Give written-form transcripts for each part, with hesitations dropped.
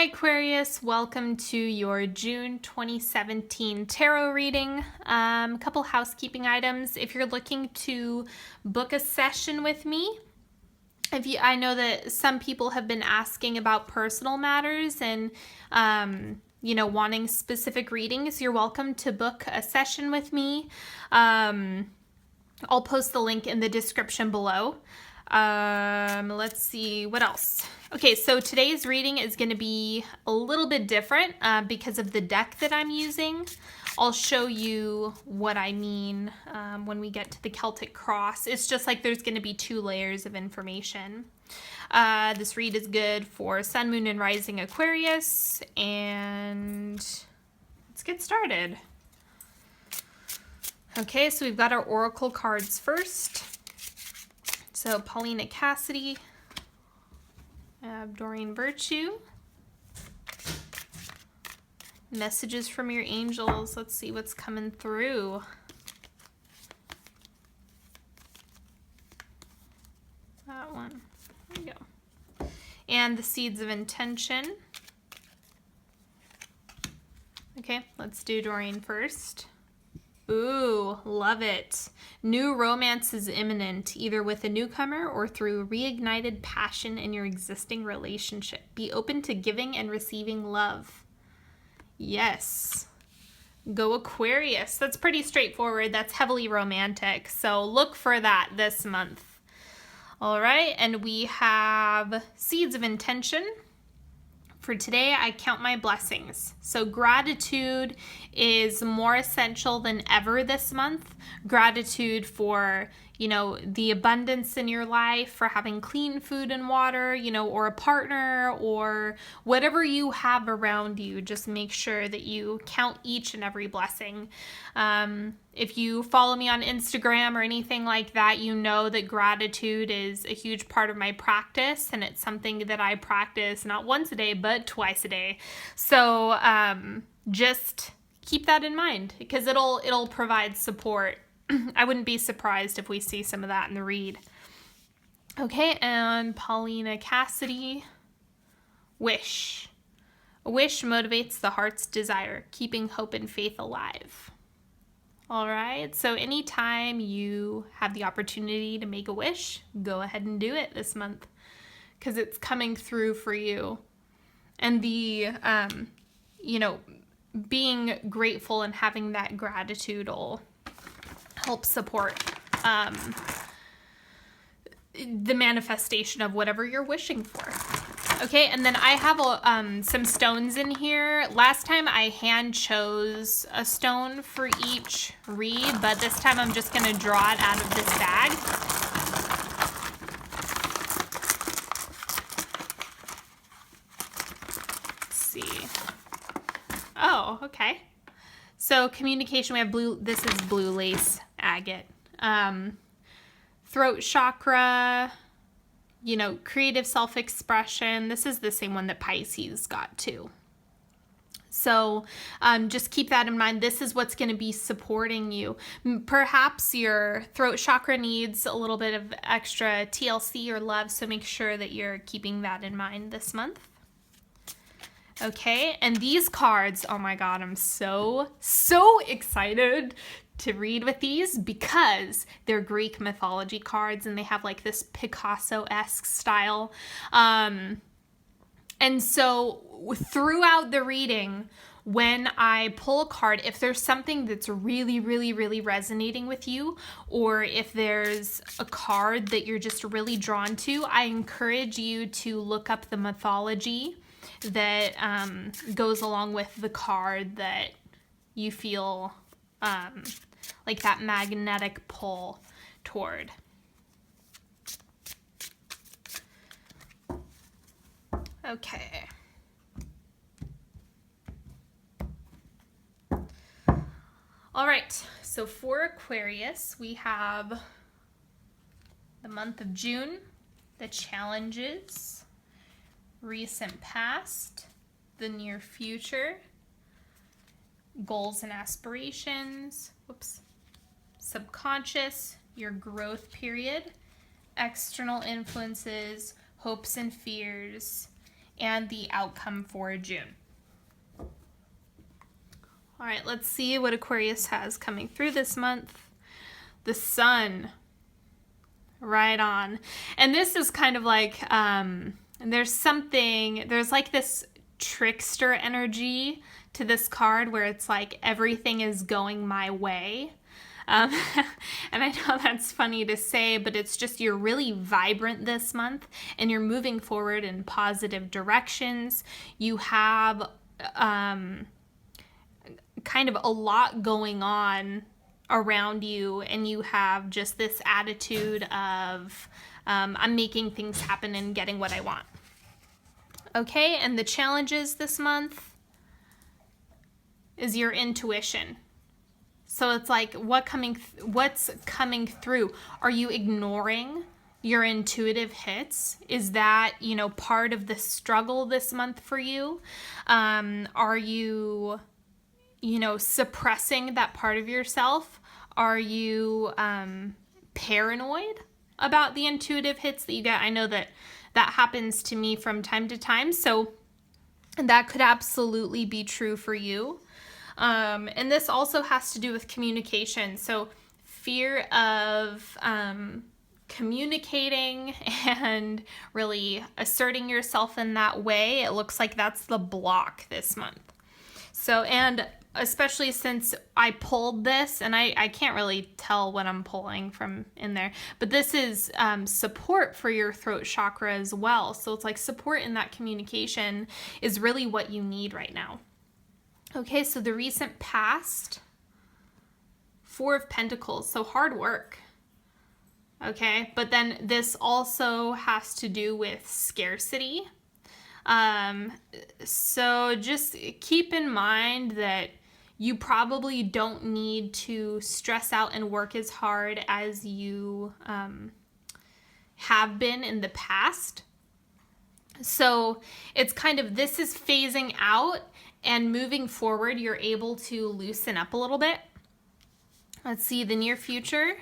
Hi Aquarius, welcome to your June 2017 tarot reading. A couple housekeeping items. If you're looking to book a session with me, I know that some people have been asking about personal matters and wanting specific readings, you're welcome to book a session with me. I'll post the link in the description below. Let's see what else. Okay, so today's reading is going to be a little bit different because of the deck that I'm using. I'll show you what I mean when we get to the Celtic cross. It's just like there's going to be 2 layers of information. This read is good for Sun, Moon, and Rising Aquarius, and let's get started. Okay, so we've got our oracle cards first. So Paulina Cassidy, Doreen Virtue, messages from your angels. Let's see what's coming through. That one. There we go. And the seeds of intention. Okay, let's do Doreen first. Ooh, love it. New romance is imminent, either with a newcomer or through reignited passion in your existing relationship. Be open to giving and receiving love. Yes. Go Aquarius. That's pretty straightforward. That's heavily romantic. So look for that this month. All right, and we have seeds of intention. For today, I count my blessings. So gratitude is more essential than ever this month. Gratitude for, the abundance in your life, for having clean food and water, or a partner, or whatever you have around you. Just make sure that you count each and every blessing. If you follow me on Instagram or anything like that, you know that gratitude is a huge part of my practice, and it's something that I practice not once a day, but twice a day. So just keep that in mind because it'll provide support. I wouldn't be surprised if we see some of that in the read. Okay, and Paulina Cassidy, wish. A wish motivates the heart's desire, keeping hope and faith alive. All right, so anytime you have the opportunity to make a wish, go ahead and do it this month because it's coming through for you. And the, being grateful and having that gratitude will help support the manifestation of whatever you're wishing for. Okay, and then I have some stones in here. Last time I hand chose a stone for each read, but this time I'm just going to draw it out of this bag. Let's see. Oh, okay. So communication, we have blue. This is blue lace agate. Throat chakra, creative self-expression. This is the same one that Pisces got too. So just keep that in mind. This is what's going to be supporting you. Perhaps your throat chakra needs a little bit of extra TLC or love, so make sure that you're keeping that in mind this month. Okay, and these cards, oh my God, I'm so excited to read with these because they're Greek mythology cards and they have like this Picasso-esque style. And so throughout the reading, when I pull a card, if there's something that's really, really, really resonating with you, or if there's a card that you're just really drawn to, I encourage you to look up the mythology that goes along with the card that you feel like that magnetic pull toward. Okay. All right, so for Aquarius, we have the month of June, the challenges, recent past, the near future, goals and aspirations, subconscious, your growth period, external influences, hopes and fears, and the outcome for June. All right, let's see what Aquarius has coming through this month. The Sun. Right on. And this is kind of like, there's like this trickster energy to this card where it's like everything is going my way. And I know that's funny to say, but it's just you're really vibrant this month and you're moving forward in positive directions. You have kind of a lot going on around you, and you have just this attitude of I'm making things happen and getting what I want. Okay, and the challenges this month is your intuition. So it's like what's coming through? Are you ignoring your intuitive hits? Is that, part of the struggle this month for you? Are you suppressing that part of yourself? Are you paranoid about the intuitive hits that you get? I know that happens to me from time to time, so that could absolutely be true for you. And this also has to do with communication. So fear of communicating and really asserting yourself in that way. It looks like that's the block this month. So, and especially since I pulled this, and I can't really tell what I'm pulling from in there, but this is support for your throat chakra as well. So it's like support in that communication is really what you need right now. Okay, so the recent past, 4 of Pentacles, so hard work. Okay, but then this also has to do with scarcity. So just keep in mind that you probably don't need to stress out and work as hard as you have been in the past. So it's kind of, this is phasing out, and moving forward, you're able to loosen up a little bit. Let's see, the near future,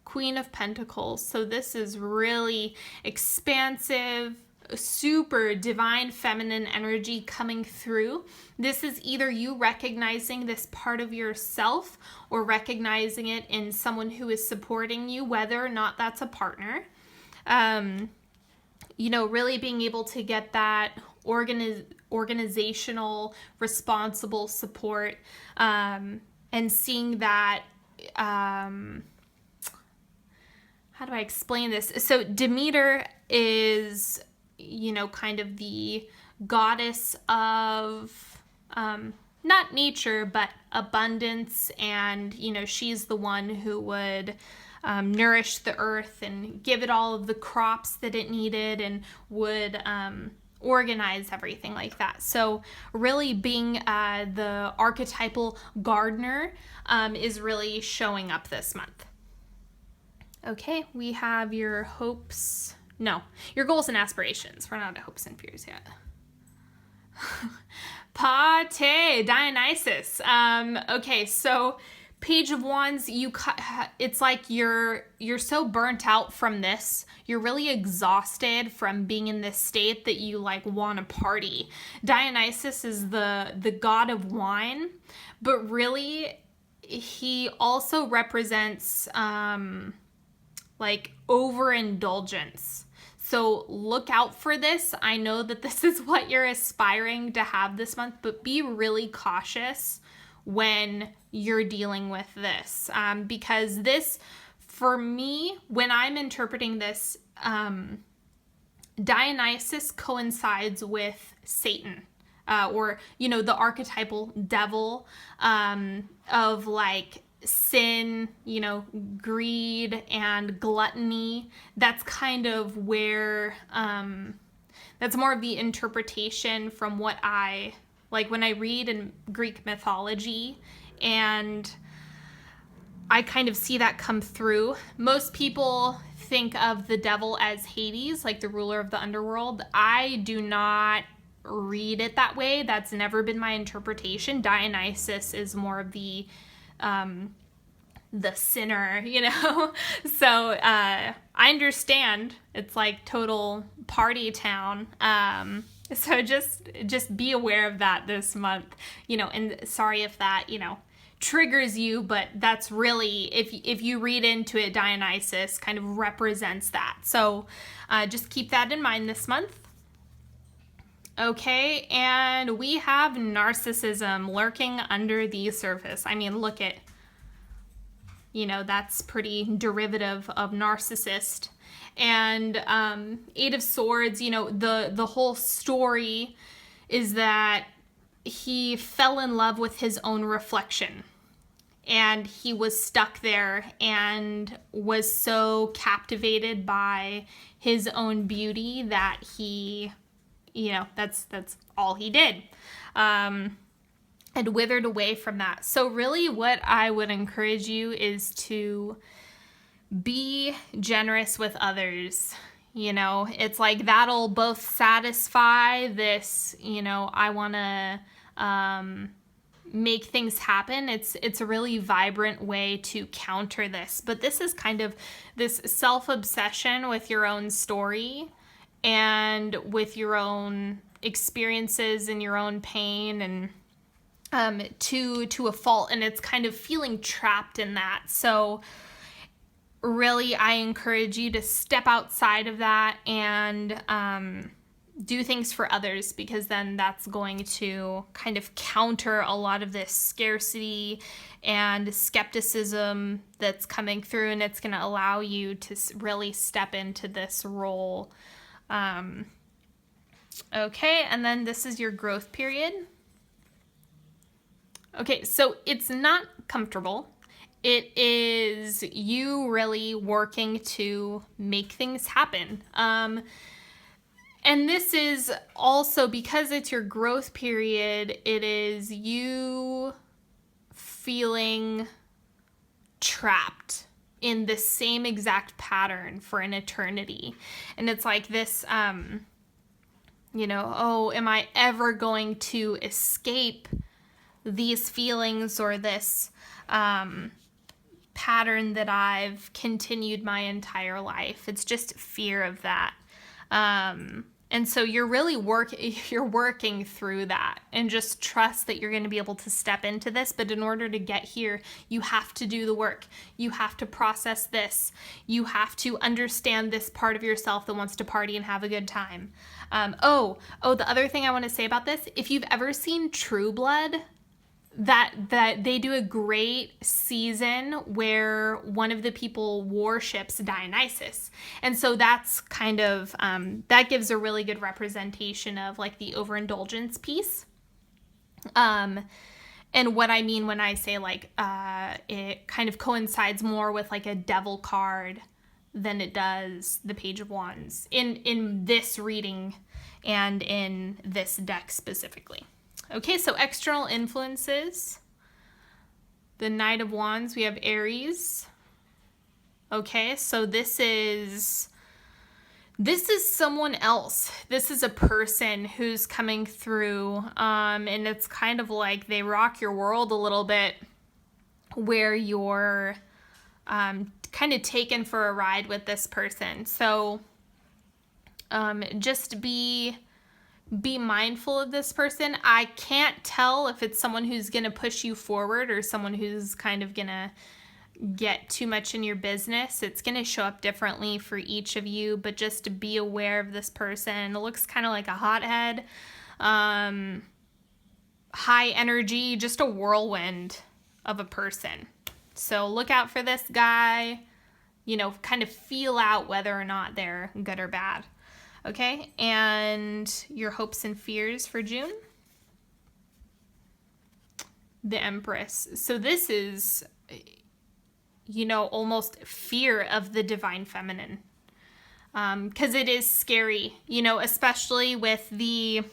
Queen of Pentacles. So this is really expansive, super divine feminine energy coming through. This is either you recognizing this part of yourself or recognizing it in someone who is supporting you, whether or not that's a partner. Really being able to get that organizational, responsible support, and seeing that, how do I explain this? So Demeter is, kind of the goddess of, not nature, but abundance. And, she's the one who would nourish the earth and give it all of the crops that it needed, and would organize everything like that. So really being the archetypal gardener is really showing up this month. Okay, we have your goals and aspirations. We're not at hopes and fears yet. Pate, Dionysus. Okay, so Page of Wands, it's like you're so burnt out from this. You're really exhausted from being in this state that you want to party. Dionysus is the god of wine, but really he also represents overindulgence. So look out for this. I know that this is what you're aspiring to have this month, but be really cautious when you're dealing with this, because this, for me, when I'm interpreting this, Dionysus coincides with Satan, or the archetypal devil of sin, greed and gluttony. That's kind of where that's more of the interpretation from what I when I read in Greek mythology, and I kind of see that come through. Most people think of the devil as Hades, the ruler of the underworld. I do not read it that way. That's never been my interpretation. Dionysus is more of the sinner, So I understand it's total party town. So just be aware of that this month, and sorry if that, triggers you, but that's really, if you read into it, Dionysus kind of represents that. So just keep that in mind this month. Okay, and we have narcissism lurking under the surface. I mean, look at, that's pretty derivative of narcissist. And Eight of Swords, the whole story is that he fell in love with his own reflection. And he was stuck there and was so captivated by his own beauty that he, that's all he did. And withered away from that. So really what I would encourage you is to be generous with others. It's like that'll both satisfy this, I want to make things happen. It's a really vibrant way to counter this. But this is kind of this self-obsession with your own story and with your own experiences and your own pain and to a fault, and it's kind of feeling trapped in that. So really, I encourage you to step outside of that and do things for others, because then that's going to kind of counter a lot of this scarcity and skepticism that's coming through, and it's going to allow you to really step into this role. Okay, and then this is your growth period. Okay, so it's not comfortable. It is you really working to make things happen. And this is also, because it's your growth period, it is you feeling trapped in the same exact pattern for an eternity. And it's like this, am I ever going to escape these feelings or this pattern that I've continued my entire life? It's just fear of that. And so you're really working through that, and just trust that you're going to be able to step into this. But in order to get here, you have to do the work. You have to process this. You have to understand this part of yourself that wants to party and have a good time. The other thing I want to say about this, if you've ever seen True Blood, that they do a great season where one of the people worships Dionysus. And so that's kind of, that gives a really good representation of like the overindulgence piece. And what I mean when I say like, it kind of coincides more with like a devil card than it does the Page of Wands in this reading and in this deck specifically. Okay, so external influences. The Knight of Wands, we have Aries. Okay, so this is someone else. This is a person who's coming through, and it's kind of like they rock your world a little bit, where you're kind of taken for a ride with this person. So just be mindful of this person. I can't tell if it's someone who's going to push you forward or someone who's kind of going to get too much in your business. It's going to show up differently for each of you, but just to be aware of this person. It looks kind of like a hothead, high energy, just a whirlwind of a person. So look out for this guy, kind of feel out whether or not they're good or bad. Okay, and your hopes and fears for June. The Empress. So this is, almost fear of the divine feminine. Because it is scary, especially with the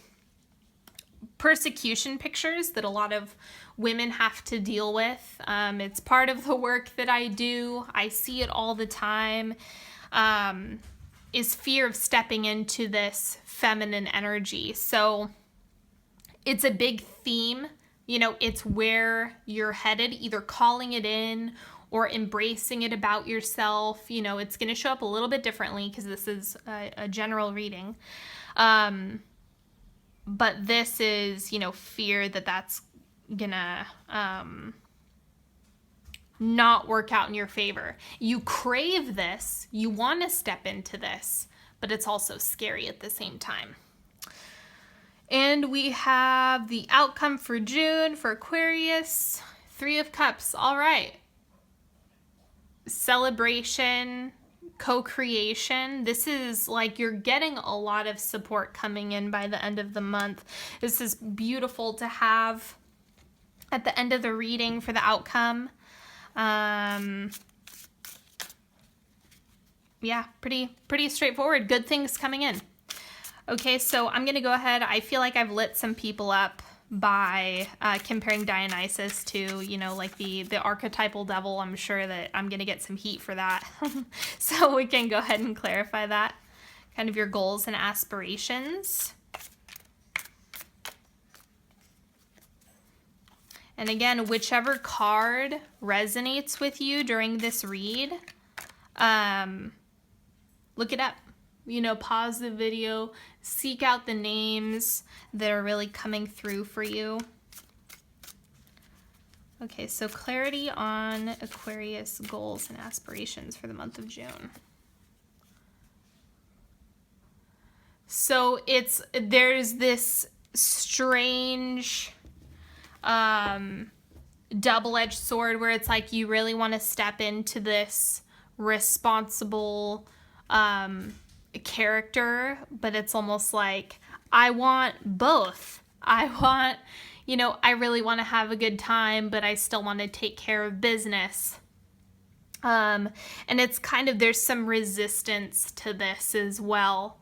persecution pictures that a lot of women have to deal with. It's part of the work that I do. I see it all the time. Is fear of stepping into this feminine energy. So it's a big theme, it's where you're headed, either calling it in or embracing it about yourself. It's going to show up a little bit differently because this is a general reading. but this is, you know, fear that that's gonna not work out in your favor. You crave this, you want to step into this, but it's also scary at the same time. And we have the outcome for June for Aquarius, 3 of Cups. All right. Celebration, co-creation. This is like you're getting a lot of support coming in by the end of the month. This is beautiful to have at the end of the reading for the outcome. Yeah, pretty straightforward. Good things coming in. Okay, so I'm going to go ahead. I feel like I've lit some people up by comparing Dionysus to, you know, like the archetypal devil. I'm sure that I'm going to get some heat for that. So we can go ahead and clarify that. Kind of your goals and aspirations. And again, whichever card resonates with you during this read, look it up. You know, pause the video, seek out the names that are really coming through for you. Okay, so clarity on Aquarius goals and aspirations for the month of June. So there's this strange double-edged sword where it's like you really want to step into this responsible character, but it's almost like I want both. I want, you know, I really want to have a good time, but I still want to take care of business. And it's kind of, there's some resistance to this as well.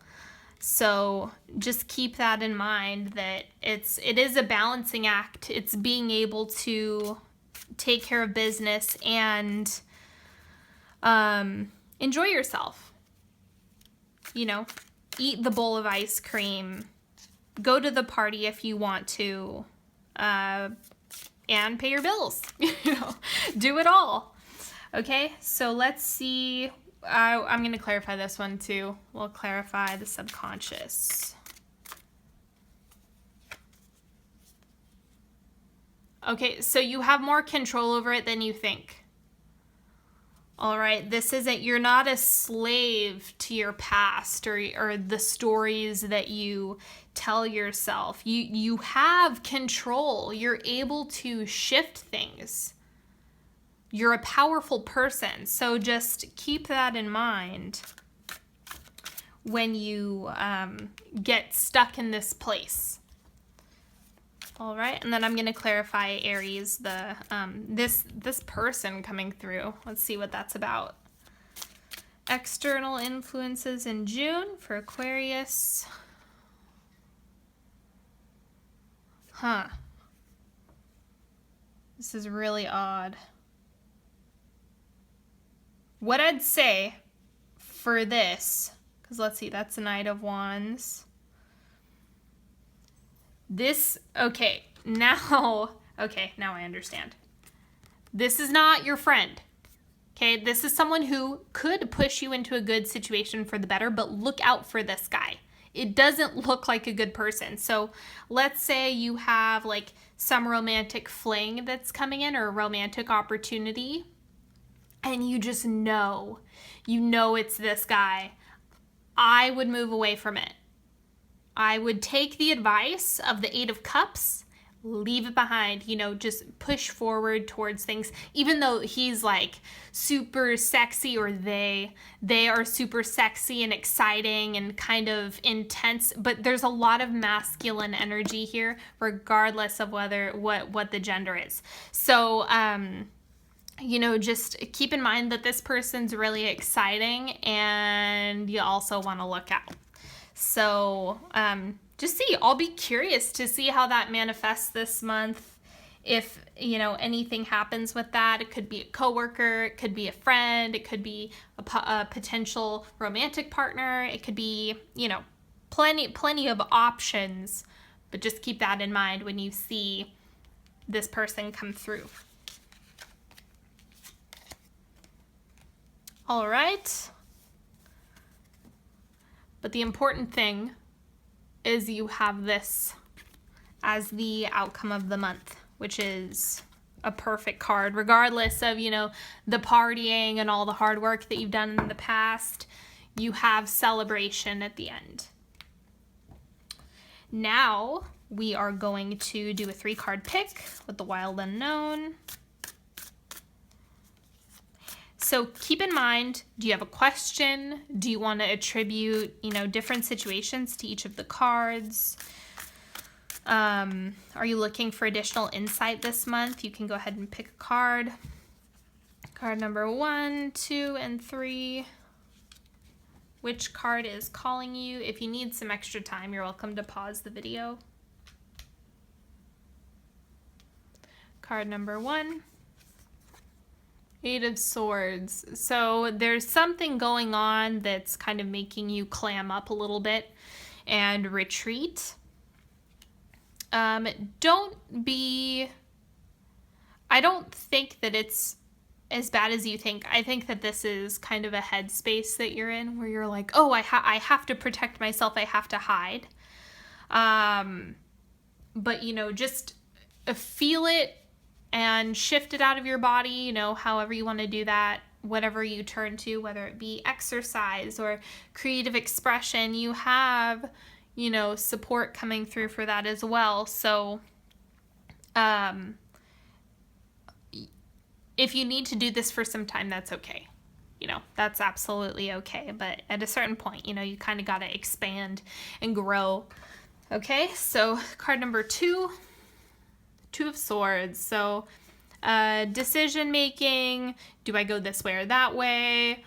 So just keep that in mind, that it is a balancing act. It's being able to take care of business and enjoy yourself. You know, eat the bowl of ice cream, go to the party if you want to, and pay your bills. You know, do it all. Okay, so let's see. I'm going to clarify this one too. We'll clarify the subconscious. Okay, so you have more control over it than you think. All right, this isn't, you're not a slave to your past or the stories that you tell yourself. You have control. You're able to shift things. You're a powerful person, so just keep that in mind when you get stuck in this place. All right, and then I'm going to clarify Aries, this person coming through. Let's see what that's about. External influences in June for Aquarius. Huh. This is really odd. What I'd say for this, because let's see, that's the Knight of Wands. Okay, now I understand. This is not your friend. Okay, this is someone who could push you into a good situation for the better, but look out for this guy. It doesn't look like a good person. So let's say you have like some romantic fling that's coming in or a romantic opportunity, and you just know it's this guy. I would move away from it. I would take the advice of the 8 of Cups, leave it behind, you know, just push forward towards things, even though he's like super sexy, or they are super sexy and exciting and kind of intense, but there's a lot of masculine energy here, regardless of what the gender is. So, you know, just keep in mind that this person's really exciting and you also want to look out. So just see, I'll be curious to see how that manifests this month. If, you know, anything happens with that, it could be a coworker, it could be a friend, it could be a potential romantic partner, it could be, you know, plenty of options, but just keep that in mind when you see this person come through. All right. But the important thing is you have this as the outcome of the month, which is a perfect card, regardless of, you know, the partying and all the hard work that you've done in the past. You have celebration at the end. Now we are going to do a 3-card pick with the Wild Unknown. So keep in mind, do you have a question? Do you want to attribute, you know, different situations to each of the cards? Are you looking for additional insight this month? You can go ahead and pick a card. Card number 1, 2, and 3. Which card is calling you? If you need some extra time, you're welcome to pause the video. Card number 1. 8 of Swords. So there's something going on that's kind of making you clam up a little bit and retreat. I don't think that it's as bad as you think. I think that this is kind of a headspace that you're in where you're like, oh, I have to protect myself. I have to hide. But, you know, just feel it and shift it out of your body, you know, however you want to do that, whatever you turn to, whether it be exercise or creative expression, you have, you know, support coming through for that as well. So, if you need to do this for some time, that's okay. You know, that's absolutely okay. But at a certain point, you know, you kind of got to expand and grow. Okay, so card number 2. 2 of Swords. So decision making, do I go this way or that way?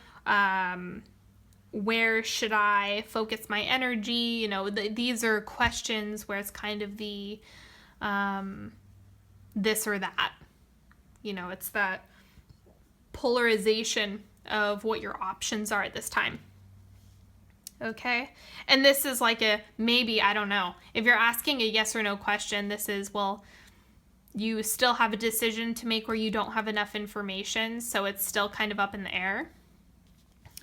Where should I focus my energy? You know, these are questions where it's kind of the this or that. You know, it's that polarization of what your options are at this time. Okay? And this is like a maybe, I don't know. If you're asking a yes or no question, this is, well, you still have a decision to make where you don't have enough information, so it's still kind of up in the air.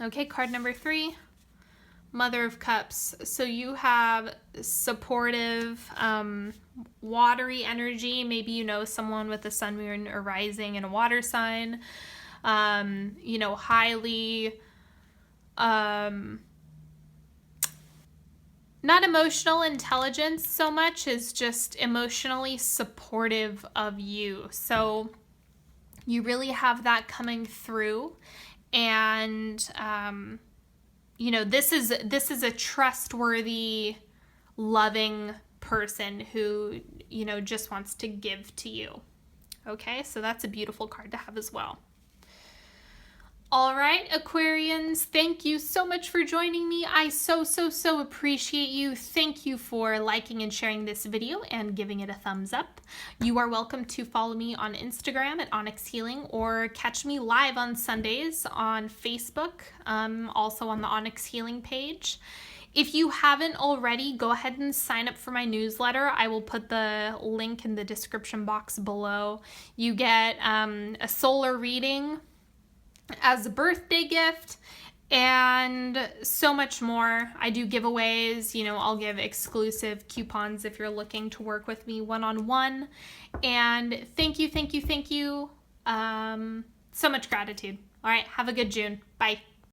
Okay, card number 3, Mother of Cups. So you have supportive, watery energy. Maybe you know someone with a sun, moon, or rising in a water sign. You know, highly, not emotional intelligence so much as just emotionally supportive of you. So you really have that coming through. And, you know, this is a trustworthy, loving person who, you know, just wants to give to you. Okay, so that's a beautiful card to have as well. All right, Aquarians, thank you so much for joining me. I so appreciate you. Thank you for liking and sharing this video and giving it a thumbs up. You are welcome to follow me on Instagram at Onyx Healing or catch me live on Sundays on Facebook, also on the Onyx Healing page. If you haven't already, go ahead and sign up for my newsletter. I will put the link in the description box below. You get a solar reading as a birthday gift and so much more. I do giveaways, you know, I'll give exclusive coupons if you're looking to work with me one-on-one. And thank you. So much gratitude. All right, have a good June. Bye.